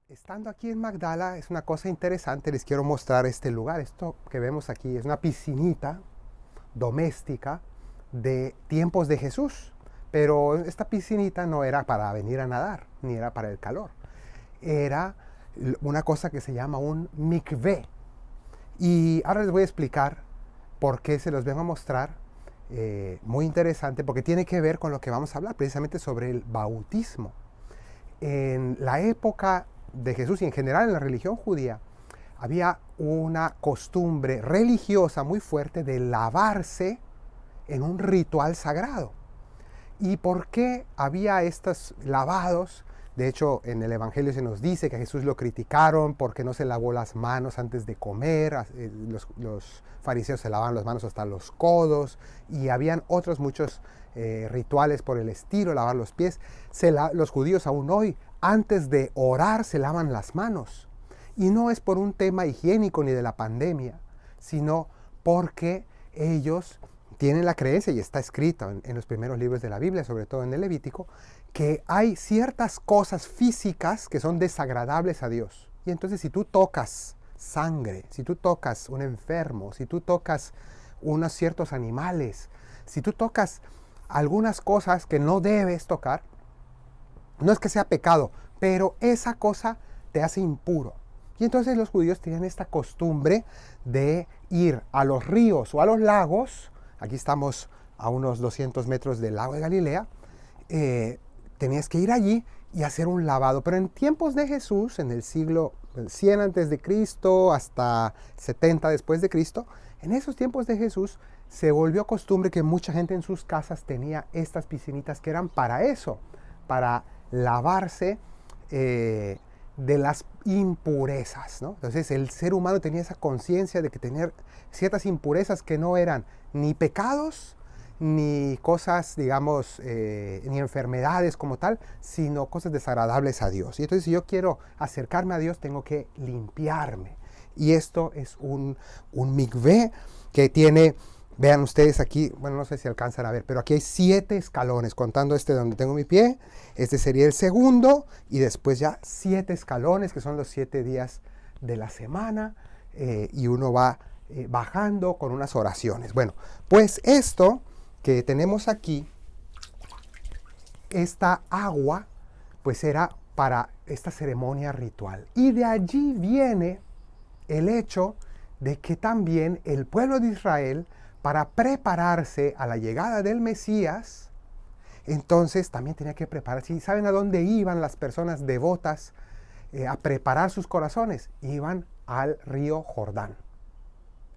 Estando aquí en Magdala es una cosa interesante, les quiero mostrar este lugar. Esto que vemos aquí es una piscinita doméstica de tiempos de Jesús, pero esta piscinita no era para venir a nadar, ni era para el calor. Era una cosa que se llama un mikvé. Y ahora les voy a explicar por qué se los vengo a mostrar. Muy interesante, porque tiene que ver con lo que vamos a hablar, precisamente sobre el bautismo. En la época de Jesús y en general en la religión judía, había una costumbre religiosa muy fuerte de lavarse en un ritual sagrado. ¿Y por qué había estos lavados? De hecho, en el Evangelio se nos dice que a Jesús lo criticaron porque no se lavó las manos antes de comer. Los fariseos se lavaban las manos hasta los codos y habían otros muchos rituales por el estilo, lavar los pies. Los judíos aún hoy, antes de orar, se lavan las manos. Y no es por un tema higiénico ni de la pandemia, sino porque ellos tienen la creencia, y está escrito en los primeros libros de la Biblia, sobre todo en el Levítico, que hay ciertas cosas físicas que son desagradables a Dios. Y entonces si tú tocas sangre, si tú tocas un enfermo, si tú tocas unos ciertos animales, si tú tocas algunas cosas que no debes tocar, no es que sea pecado, pero esa cosa te hace impuro. Y entonces los judíos tenían esta costumbre de ir a los ríos o a los lagos. Aquí estamos a unos 200 metros del lago de Galilea. Tenías que ir allí y hacer un lavado. Pero en tiempos de Jesús, en el siglo 100 antes de Cristo hasta 70 después de Cristo, en esos tiempos de Jesús se volvió costumbre que mucha gente en sus casas tenía estas piscinitas que eran para eso, para lavarse de las impurezas, ¿no? Entonces el ser humano tenía esa conciencia de que tener ciertas impurezas que no eran ni pecados, ni cosas, digamos, ni enfermedades como tal, sino cosas desagradables a Dios. Y entonces si yo quiero acercarme a Dios, tengo que limpiarme. Y esto es un mikvé que tiene, vean ustedes aquí, bueno, no sé si alcanzan a ver, pero aquí hay 7 escalones, contando este donde tengo mi pie. Este sería el segundo, y después ya 7 escalones, que son los 7 días de la semana, y uno va bajando con unas oraciones. Bueno, pues esto que tenemos aquí, esta agua, pues era para esta ceremonia ritual. Y de allí viene el hecho de que también el pueblo de Israel, para prepararse a la llegada del Mesías, entonces también tenía que prepararse. ¿Y saben a dónde iban las personas devotas a preparar sus corazones? Iban al río Jordán.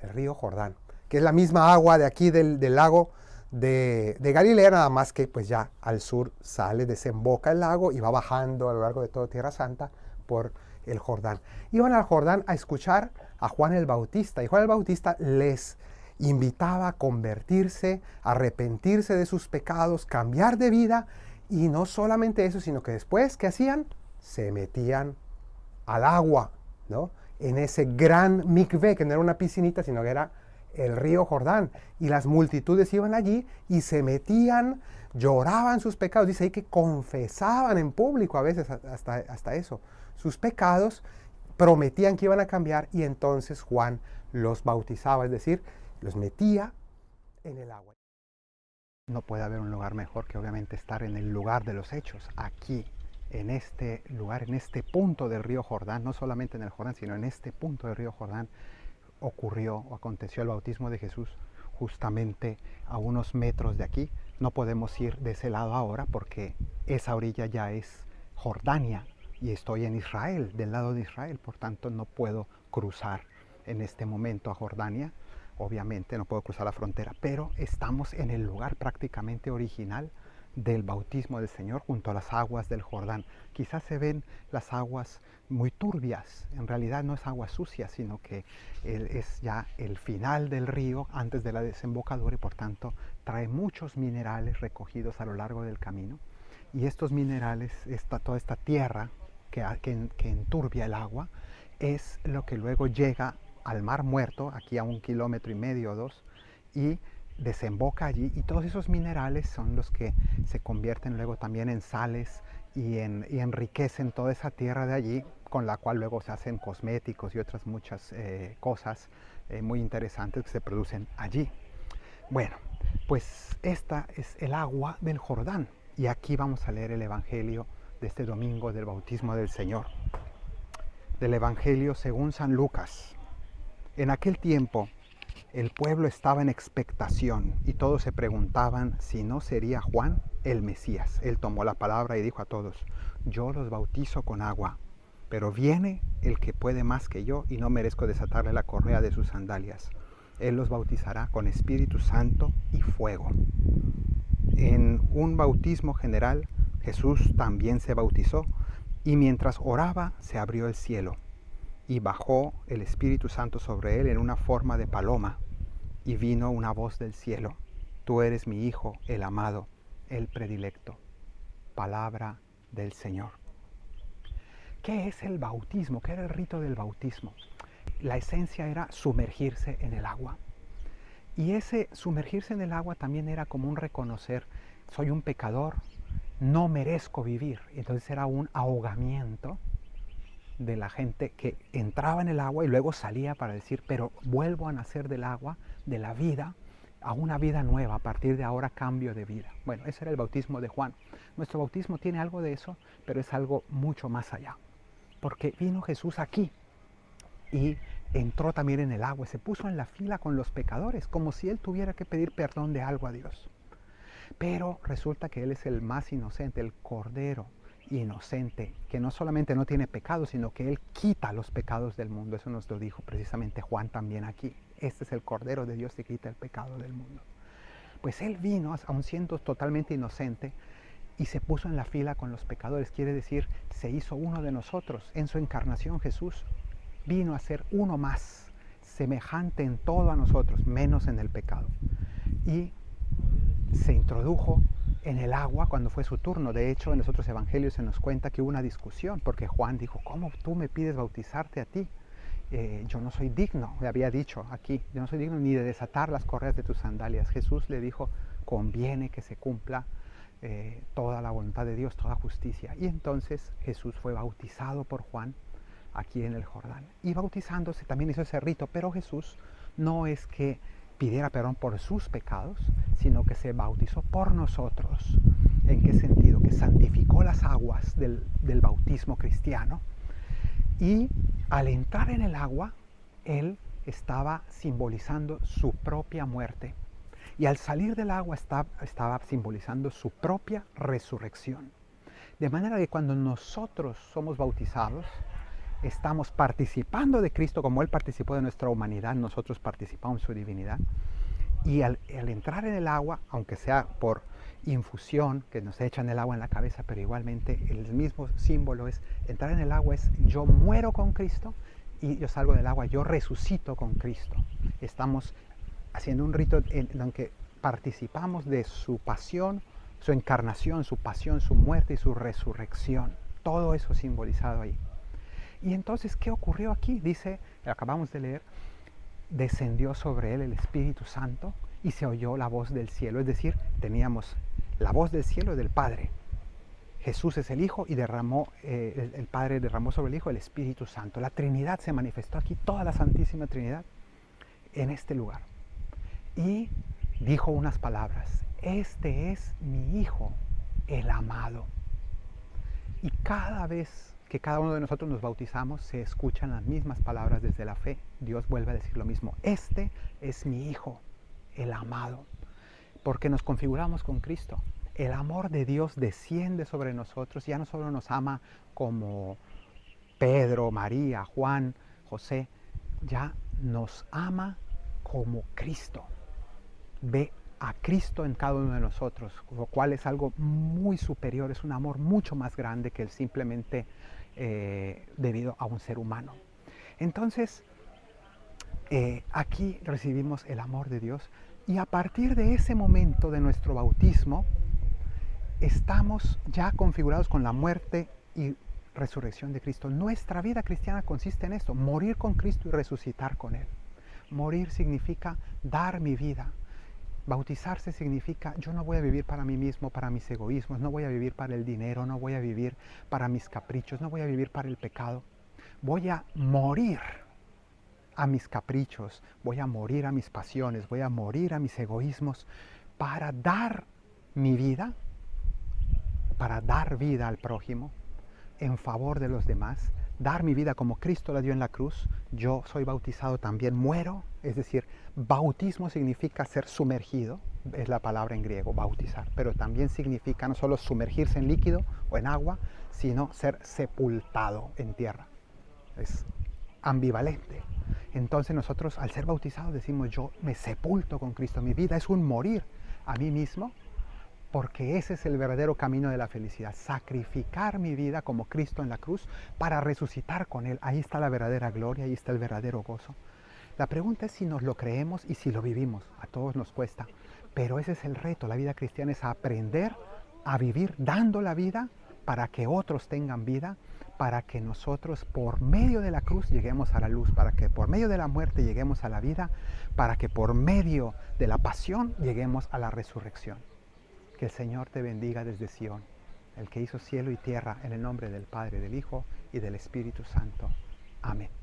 El río Jordán, que es la misma agua de aquí del lago de Galilea, nada más que pues ya al sur sale, desemboca el lago y va bajando a lo largo de toda Tierra Santa por el Jordán. Iban al Jordán a escuchar a Juan el Bautista, y Juan el Bautista les invitaba a convertirse, a arrepentirse de sus pecados, cambiar de vida, y no solamente eso, sino que después, ¿qué hacían? Se metían al agua, ¿no? En ese gran mikvé, que no era una piscinita, sino que era el río Jordán, y las multitudes iban allí y se metían, lloraban sus pecados. Dice ahí que confesaban en público a veces hasta eso, sus pecados, prometían que iban a cambiar, y entonces Juan los bautizaba, es decir, los metía en el agua. No puede haber un lugar mejor que obviamente estar en el lugar de los hechos, aquí, en este lugar, en este punto del río Jordán, no solamente en el Jordán, sino en este punto del río Jordán, ocurrió o aconteció el bautismo de Jesús, justamente a unos metros de aquí. No podemos ir de ese lado ahora porque esa orilla ya es Jordania y estoy en Israel, del lado de Israel, por tanto no puedo cruzar en este momento a Jordania. Obviamente no puedo cruzar la frontera, pero estamos en el lugar prácticamente original del bautismo del Señor, junto a las aguas del Jordán. Quizás se ven las aguas muy turbias, en realidad no es agua sucia, sino que es ya el final del río antes de la desembocadura, y por tanto trae muchos minerales recogidos a lo largo del camino, y estos minerales, toda esta tierra que enturbia el agua, es lo que luego llega al Mar Muerto, aquí a 1,5 kilómetros o 2, y desemboca allí, y todos esos minerales son los que se convierten luego también en sales y enriquecen toda esa tierra de allí, con la cual luego se hacen cosméticos y otras muchas cosas muy interesantes que se producen allí. Bueno, pues esta es el agua del Jordán. Y aquí vamos a leer el Evangelio de este domingo del bautismo del Señor. Del Evangelio según San Lucas. En aquel tiempo, el pueblo estaba en expectación y todos se preguntaban si no sería Juan el Mesías. Él tomó la palabra y dijo a todos: yo los bautizo con agua, pero viene el que puede más que yo y no merezco desatarle la correa de sus sandalias. Él los bautizará con Espíritu Santo y fuego. En un bautismo general, Jesús también se bautizó y mientras oraba se abrió el cielo y bajó el Espíritu Santo sobre él en una forma de paloma y vino una voz del cielo: tú eres mi Hijo, el amado, el predilecto. Palabra del Señor. ¿Qué es el bautismo? ¿Qué era el rito del bautismo? La esencia era sumergirse en el agua. Y ese sumergirse en el agua también era como un reconocer: soy un pecador, no merezco vivir. Entonces era un ahogamiento de la gente que entraba en el agua y luego salía para decir: pero vuelvo a nacer del agua, de la vida, a una vida nueva, a partir de ahora cambio de vida. Bueno, ese era el bautismo de Juan. Nuestro bautismo tiene algo de eso, pero es algo mucho más allá. Porque vino Jesús aquí y entró también en el agua, se puso en la fila con los pecadores, como si él tuviera que pedir perdón de algo a Dios. Pero resulta que él es el más inocente, el Cordero inocente, que no solamente no tiene pecado, sino que él quita los pecados del mundo. Eso nos lo dijo precisamente Juan también aquí. Este es el Cordero de Dios que quita el pecado del mundo. Pues él vino, aun siendo totalmente inocente, y se puso en la fila con los pecadores. Quiere decir, se hizo uno de nosotros. En su encarnación Jesús vino a ser uno más, semejante en todo a nosotros, menos en el pecado. Y se introdujo en el agua cuando fue su turno. De hecho, en los otros evangelios se nos cuenta que hubo una discusión, porque Juan dijo: ¿cómo tú me pides bautizarte a ti? Yo no soy digno, le había dicho aquí, yo no soy digno ni de desatar las correas de tus sandalias. Jesús le dijo: conviene que se cumpla toda la voluntad de Dios, toda justicia. Y entonces Jesús fue bautizado por Juan aquí en el Jordán. Y bautizándose también hizo ese rito, pero Jesús no es que pidiera perdón por sus pecados, sino que se bautizó por nosotros. ¿En qué sentido? Que santificó las aguas del bautismo cristiano. Y al entrar en el agua, él estaba simbolizando su propia muerte. Y al salir del agua estaba simbolizando su propia resurrección. De manera que cuando nosotros somos bautizados, estamos participando de Cristo como Él participó de nuestra humanidad, nosotros participamos de su divinidad. Y al entrar en el agua, aunque sea por infusión, que nos echan el agua en la cabeza, pero igualmente el mismo símbolo es, entrar en el agua es: yo muero con Cristo y yo salgo del agua, yo resucito con Cristo. Estamos haciendo un rito en el que participamos de su pasión, su encarnación, su pasión, su muerte y su resurrección. Todo eso simbolizado ahí. Y entonces, ¿qué ocurrió aquí? Dice, acabamos de leer: descendió sobre él el Espíritu Santo y se oyó la voz del cielo. Es decir, teníamos la voz del cielo y del Padre. Jesús es el Hijo y el Padre derramó sobre el Hijo el Espíritu Santo. La Trinidad se manifestó aquí, toda la Santísima Trinidad, en este lugar. Y dijo unas palabras: este es mi Hijo, el amado. Y cada vez que cada uno de nosotros nos bautizamos, se escuchan las mismas palabras desde la fe. Dios vuelve a decir lo mismo: este es mi Hijo, el amado. Porque nos configuramos con Cristo. El amor de Dios desciende sobre nosotros. Ya no solo nos ama como Pedro, María, Juan, José, ya nos ama como Cristo. Ve a Cristo en cada uno de nosotros, lo cual es algo muy superior, es un amor mucho más grande que el simplemente debido a un ser humano. Entonces, aquí recibimos el amor de Dios y a partir de ese momento de nuestro bautismo, estamos ya configurados con la muerte y resurrección de Cristo. Nuestra vida cristiana consiste en esto: morir con Cristo y resucitar con Él. Morir significa dar mi vida. Bautizarse significa: yo no voy a vivir para mí mismo, para mis egoísmos, no voy a vivir para el dinero, no voy a vivir para mis caprichos, no voy a vivir para el pecado. Voy a morir a mis caprichos, voy a morir a mis pasiones, voy a morir a mis egoísmos para dar mi vida, para dar vida al prójimo en favor de los demás, dar mi vida como Cristo la dio en la cruz. Yo soy bautizado, también muero, es decir, bautismo significa ser sumergido, es la palabra en griego, bautizar, pero también significa no solo sumergirse en líquido o en agua, sino ser sepultado en tierra. Es ambivalente. Entonces nosotros al ser bautizados decimos, yo me sepulto con Cristo, mi vida es un morir a mí mismo, porque ese es el verdadero camino de la felicidad, sacrificar mi vida como Cristo en la cruz para resucitar con Él. Ahí está la verdadera gloria, ahí está el verdadero gozo. La pregunta es si nos lo creemos y si lo vivimos. A todos nos cuesta, pero ese es el reto. La vida cristiana es aprender a vivir dando la vida para que otros tengan vida, para que nosotros por medio de la cruz lleguemos a la luz, para que por medio de la muerte lleguemos a la vida, para que por medio de la pasión lleguemos a la resurrección. Que el Señor te bendiga desde Sión, el que hizo cielo y tierra, en el nombre del Padre, del Hijo y del Espíritu Santo. Amén.